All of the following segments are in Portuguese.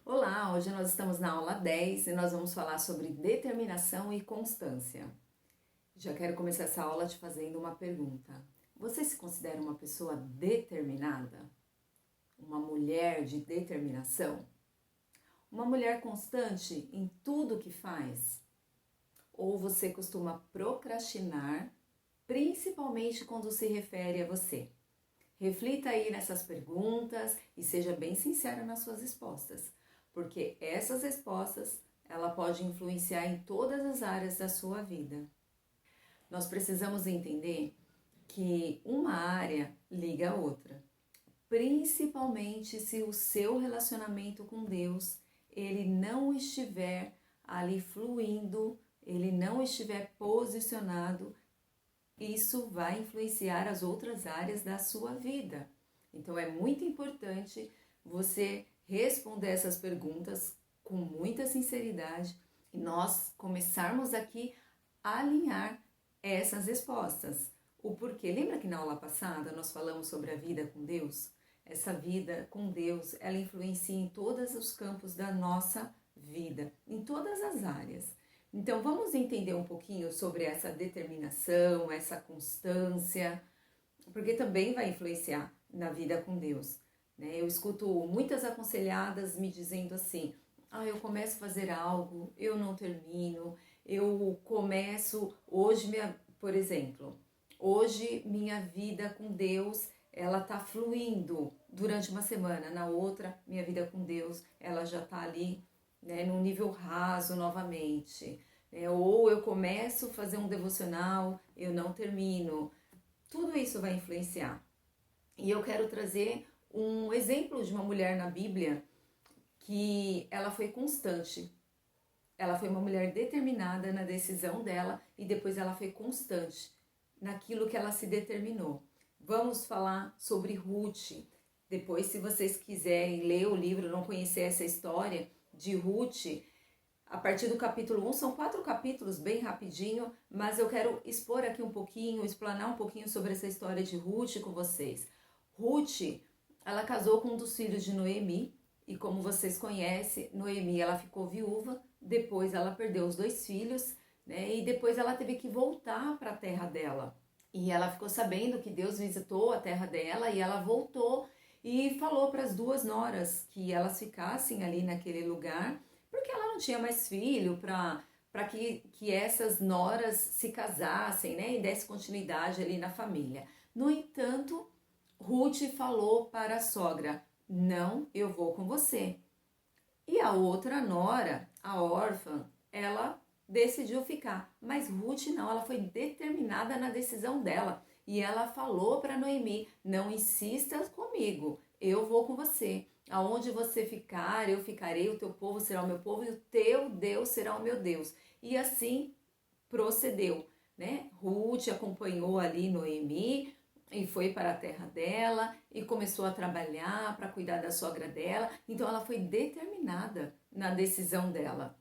Olá, hoje nós estamos na aula 10 e nós vamos falar sobre determinação e constância. Já quero começar essa aula te fazendo uma pergunta. Você se considera uma pessoa determinada? Uma mulher de determinação? Uma mulher constante em tudo que faz? Ou você costuma procrastinar, principalmente quando se refere a você? Reflita aí nessas perguntas e seja bem sincero nas suas respostas, porque essas respostas ela pode influenciar em todas as áreas da sua vida. Nós precisamos entender que uma área liga a outra, principalmente se o seu relacionamento com Deus ele não estiver ali fluindo, ele não estiver posicionado. Isso vai influenciar as outras áreas da sua vida. Então é muito importante você responder essas perguntas com muita sinceridade e nós começarmos aqui a alinhar essas respostas. O porquê? Lembra que na aula passada nós falamos sobre a vida com Deus? Essa vida com Deus, ela influencia em todos os campos da nossa vida, em todas as áreas. Então vamos entender um pouquinho sobre essa determinação, essa constância, porque também vai influenciar na vida com Deus. Né? Eu escuto muitas aconselhadas me dizendo assim: eu começo a fazer algo, eu não termino, eu começo hoje, por exemplo, hoje minha vida com Deus ela tá fluindo durante uma semana, na outra minha vida com Deus ela já tá ali, né, num nível raso novamente. Ou eu começo a fazer um devocional, eu não termino. Tudo isso vai influenciar. E eu quero trazer um exemplo de uma mulher na Bíblia que ela foi constante. Ela foi uma mulher determinada na decisão dela e depois ela foi constante naquilo que ela se determinou. Vamos falar sobre Ruth. Depois, se vocês quiserem ler o livro, não conhecer essa história de Ruth, a partir do capítulo 1, são 4 capítulos, bem rapidinho, mas eu quero expor aqui um pouquinho, explanar um pouquinho sobre essa história de Ruth com vocês. Ruth, ela casou com um dos filhos de Noemi, e como vocês conhecem, Noemi ela ficou viúva, depois ela perdeu os 2 filhos, né, e depois ela teve que voltar para a terra dela. E ela ficou sabendo que Deus visitou a terra dela e ela voltou e falou para as 2 noras que elas ficassem ali naquele lugar, porque ela não tinha mais filho para que essas noras se casassem, né, e desse continuidade ali na família. No entanto, Ruth falou para a sogra: não, eu vou com você. E a outra nora, a órfã, ela decidiu ficar. Mas Ruth não, ela foi determinada na decisão dela. E ela falou para Noemi: não insista comigo, eu vou com você. Aonde você ficar, eu ficarei, o teu povo será o meu povo e o teu Deus será o meu Deus. E assim procedeu, né? Ruth acompanhou ali Noemi e foi para a terra dela e começou a trabalhar para cuidar da sogra dela. Então ela foi determinada na decisão dela.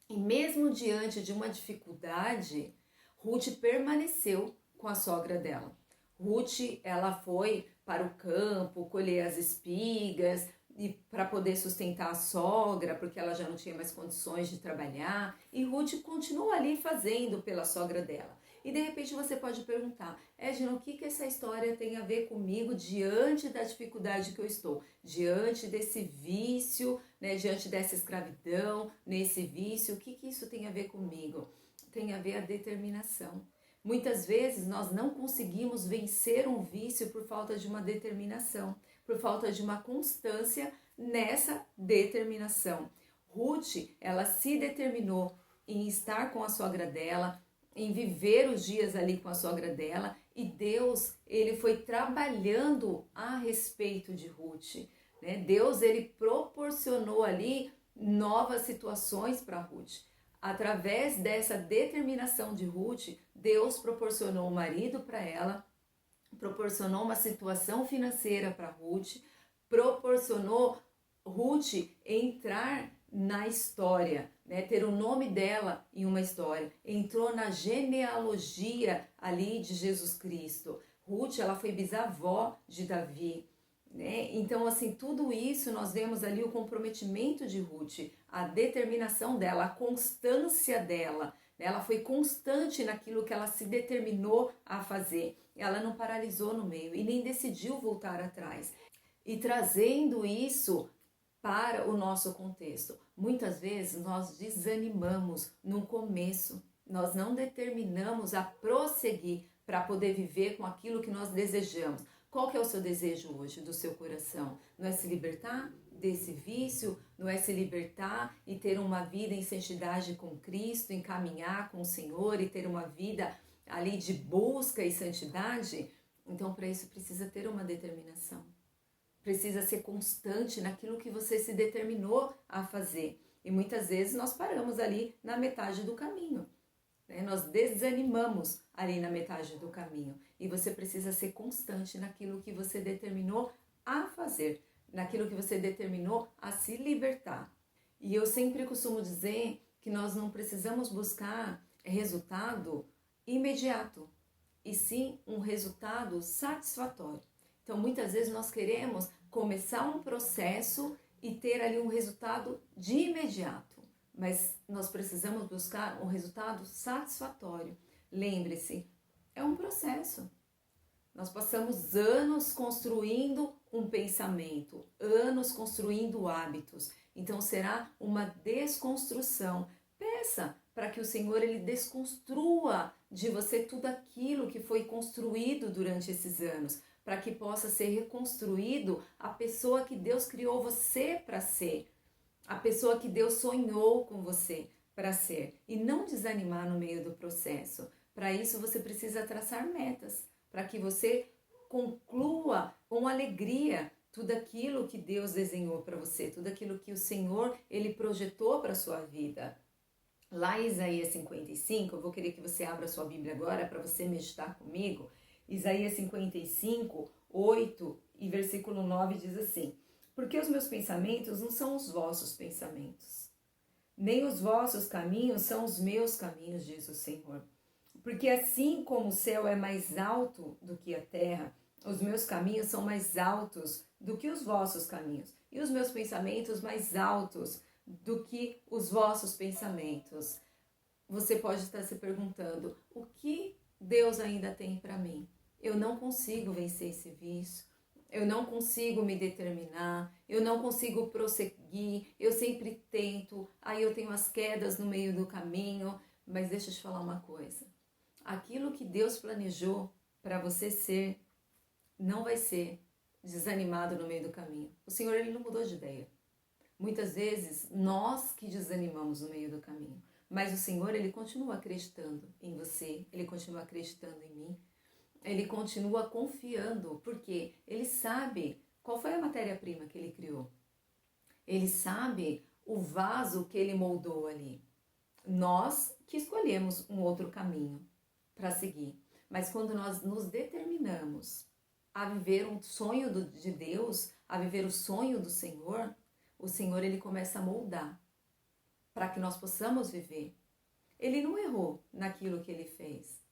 E mesmo diante de uma dificuldade, Ruth permaneceu com a sogra dela. Ruth, ela foi para o campo colher as espigas e para poder sustentar a sogra, porque ela já não tinha mais condições de trabalhar. E Ruth continua ali fazendo pela sogra dela. E de repente você pode perguntar: Edna, o que essa história tem a ver comigo diante da dificuldade que eu estou? Diante desse vício, né, diante dessa escravidão, nesse vício, o que isso tem a ver comigo? Tem a ver a determinação. Muitas vezes nós não conseguimos vencer um vício por falta de uma determinação, por falta de uma constância nessa determinação. Ruth, ela se determinou em estar com a sogra dela, em viver os dias ali com a sogra dela, e Deus, ele foi trabalhando a respeito de Ruth, né? Deus, ele proporcionou ali novas situações para Ruth. Através dessa determinação de Ruth, Deus proporcionou um marido para ela, proporcionou uma situação financeira para Ruth, proporcionou Ruth entrar na história, né, ter o nome dela em uma história, entrou na genealogia ali de Jesus Cristo. Ruth, ela foi bisavó de Davi, né? Então, assim, tudo isso nós vemos ali o comprometimento de Ruth, a determinação dela, a constância dela. Ela foi constante naquilo que ela se determinou a fazer. Ela não paralisou no meio e nem decidiu voltar atrás. E trazendo isso para o nosso contexto. Muitas vezes nós desanimamos no começo, nós não determinamos a prosseguir para poder viver com aquilo que nós desejamos. Qual que é o seu desejo hoje do seu coração? Não é se libertar desse vício? Não é se libertar e ter uma vida em santidade com Cristo, em caminhar com o Senhor e ter uma vida ali de busca e santidade? Então, para isso precisa ter uma determinação. Precisa ser constante naquilo que você se determinou a fazer. E muitas vezes nós paramos ali na metade do caminho. Né? Nós desanimamos ali na metade do caminho. E você precisa ser constante naquilo que você determinou a fazer. Naquilo que você determinou a se libertar. E eu sempre costumo dizer que nós não precisamos buscar resultado imediato. E sim um resultado satisfatório. Então, muitas vezes nós queremos começar um processo e ter ali um resultado de imediato, mas nós precisamos buscar um resultado satisfatório. Lembre-se, é um processo. Nós passamos anos construindo um pensamento, anos construindo hábitos. Então, será uma desconstrução. Peça para que o Senhor ele desconstrua de você tudo aquilo que foi construído durante esses anos, para que possa ser reconstruído a pessoa que Deus criou você para ser, a pessoa que Deus sonhou com você para ser, e não desanimar no meio do processo. Para isso você precisa traçar metas, para que você conclua com alegria tudo aquilo que Deus desenhou para você, tudo aquilo que o Senhor ele projetou para a sua vida. Lá em Isaías 55, eu vou querer que você abra sua Bíblia agora para você meditar comigo. Isaías 55, 8 e versículo 9 diz assim: porque os meus pensamentos não são os vossos pensamentos, nem os vossos caminhos são os meus caminhos, diz o Senhor. Porque assim como o céu é mais alto do que a terra, os meus caminhos são mais altos do que os vossos caminhos, e os meus pensamentos mais altos do que os vossos pensamentos. Você pode estar se perguntando, o que Deus ainda tem para mim? Eu não consigo vencer esse vício, eu não consigo me determinar, eu não consigo prosseguir, eu sempre tento, aí eu tenho as quedas no meio do caminho, mas deixa eu te falar uma coisa. Aquilo que Deus planejou para você ser, não vai ser desanimado no meio do caminho. O Senhor ele não mudou de ideia. Muitas vezes nós que desanimamos no meio do caminho, mas o Senhor ele continua acreditando em você, ele continua acreditando em mim, ele continua confiando, porque ele sabe qual foi a matéria-prima que ele criou. Ele sabe o vaso que ele moldou ali. Nós que escolhemos um outro caminho para seguir. Mas quando nós nos determinamos a viver um sonho de Deus, a viver o sonho do Senhor, o Senhor ele começa a moldar para que nós possamos viver. Ele não errou naquilo que ele fez.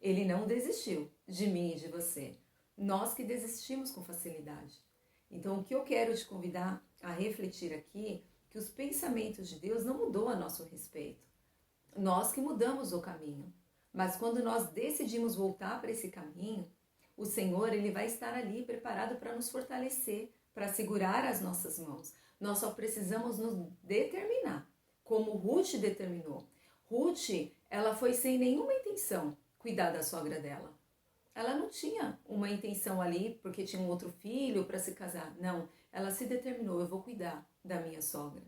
Ele não desistiu de mim e de você. Nós que desistimos com facilidade. Então, o que eu quero te convidar a refletir aqui, que os pensamentos de Deus não mudou a nosso respeito. Nós que mudamos o caminho. Mas quando nós decidimos voltar para esse caminho, o Senhor ele vai estar ali preparado para nos fortalecer, para segurar as nossas mãos. Nós só precisamos nos determinar, como Ruth determinou. Ruth, ela foi sem nenhuma intenção cuidar da sogra dela. Ela não tinha uma intenção ali porque tinha um outro filho para se casar. Não, ela se determinou, eu vou cuidar da minha sogra.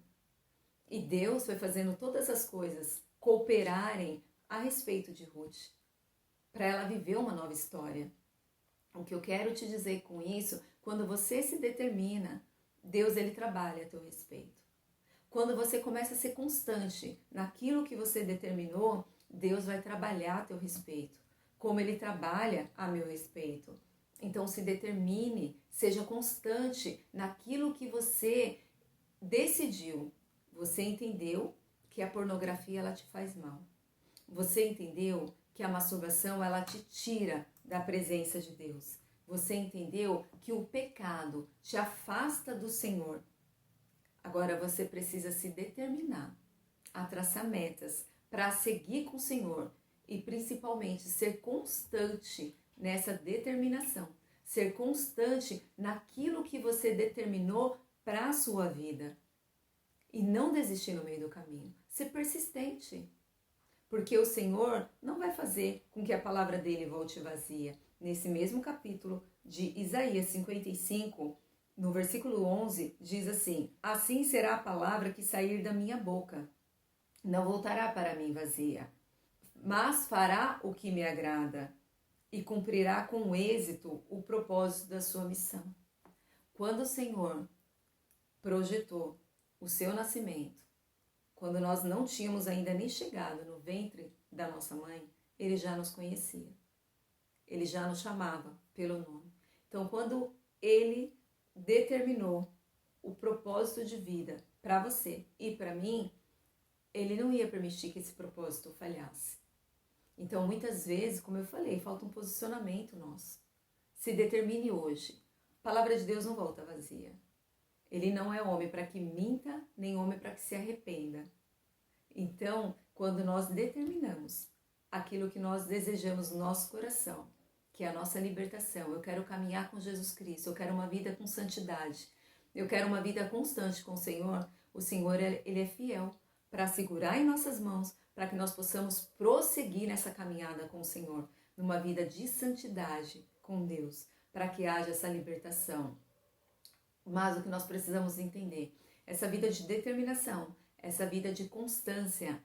E Deus foi fazendo todas as coisas cooperarem a respeito de Ruth, para ela viver uma nova história. O que eu quero te dizer com isso, quando você se determina, Deus ele trabalha a teu respeito. Quando você começa a ser constante naquilo que você determinou, Deus vai trabalhar a teu respeito, como ele trabalha a meu respeito. Então se determine, seja constante naquilo que você decidiu. Você entendeu que a pornografia ela te faz mal. Você entendeu que a masturbação ela te tira da presença de Deus. Você entendeu que o pecado te afasta do Senhor. Agora você precisa se determinar a traçar metas para seguir com o Senhor e principalmente ser constante nessa determinação, ser constante naquilo que você determinou para a sua vida e não desistir no meio do caminho, ser persistente, porque o Senhor não vai fazer com que a palavra dele volte vazia. Nesse mesmo capítulo de Isaías 55, no versículo 11, diz assim: assim será a palavra que sair da minha boca, não voltará para mim vazia, mas fará o que me agrada e cumprirá com êxito o propósito da sua missão. Quando o Senhor projetou o seu nascimento, quando nós não tínhamos ainda nem chegado no ventre da nossa mãe, ele já nos conhecia. Ele já nos chamava pelo nome. Então, quando ele determinou o propósito de vida para você e para mim, ele não ia permitir que esse propósito falhasse. Então, muitas vezes, como eu falei, falta um posicionamento nosso. Se determine hoje. A palavra de Deus não volta vazia. Ele não é homem para que minta, nem homem para que se arrependa. Então, quando nós determinamos aquilo que nós desejamos no nosso coração, que é a nossa libertação, eu quero caminhar com Jesus Cristo, eu quero uma vida com santidade, eu quero uma vida constante com o Senhor ele é fiel para segurar em nossas mãos, para que nós possamos prosseguir nessa caminhada com o Senhor, numa vida de santidade com Deus, para que haja essa libertação. Mas o que nós precisamos entender, essa vida de determinação, essa vida de constância,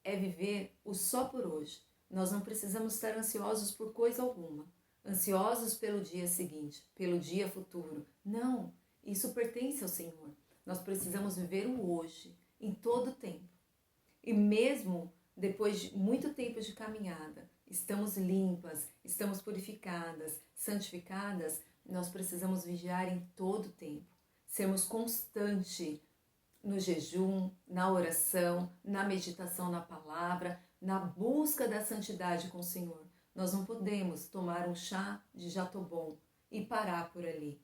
é viver o só por hoje. Nós não precisamos estar ansiosos por coisa alguma, ansiosos pelo dia seguinte, pelo dia futuro. Não, isso pertence ao Senhor. Nós precisamos viver o hoje, em todo tempo. E mesmo depois de muito tempo de caminhada, estamos limpas, estamos purificadas, santificadas, nós precisamos vigiar em todo tempo. Sermos constantes no jejum, na oração, na meditação na palavra, na busca da santidade com o Senhor. Nós não podemos tomar um chá de jatobom e parar por ali.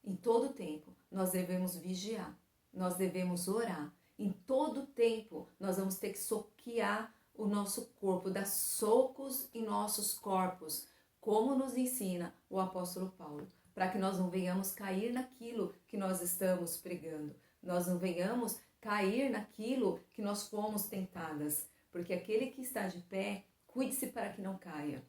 Em todo tempo, nós devemos vigiar, nós devemos orar. Em todo tempo, nós vamos ter que soquear o nosso corpo, dar socos em nossos corpos, como nos ensina o apóstolo Paulo, para que nós não venhamos cair naquilo que nós estamos pregando, nós não venhamos cair naquilo que nós fomos tentadas, porque aquele que está de pé, cuide-se para que não caia.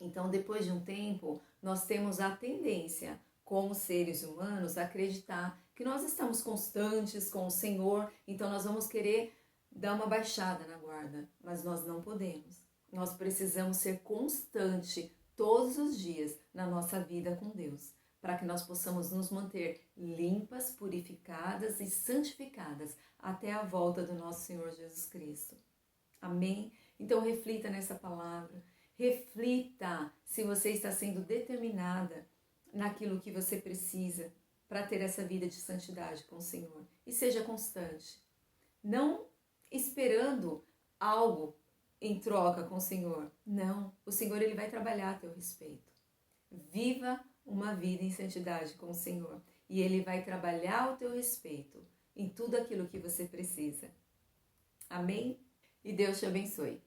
Então, depois de um tempo, nós temos a tendência, como seres humanos, a acreditar que nós estamos constantes com o Senhor, então nós vamos querer dar uma baixada na guarda, mas nós não podemos. Nós precisamos ser constante todos os dias na nossa vida com Deus, para que nós possamos nos manter limpas, purificadas e santificadas até a volta do nosso Senhor Jesus Cristo. Amém? Então reflita nessa palavra, reflita se você está sendo determinada naquilo que você precisa para ter essa vida de santidade com o Senhor. E seja constante, não esperando algo em troca com o Senhor. Não, o Senhor ele vai trabalhar a teu respeito. Viva uma vida em santidade com o Senhor e ele vai trabalhar ao teu respeito em tudo aquilo que você precisa. Amém? E Deus te abençoe.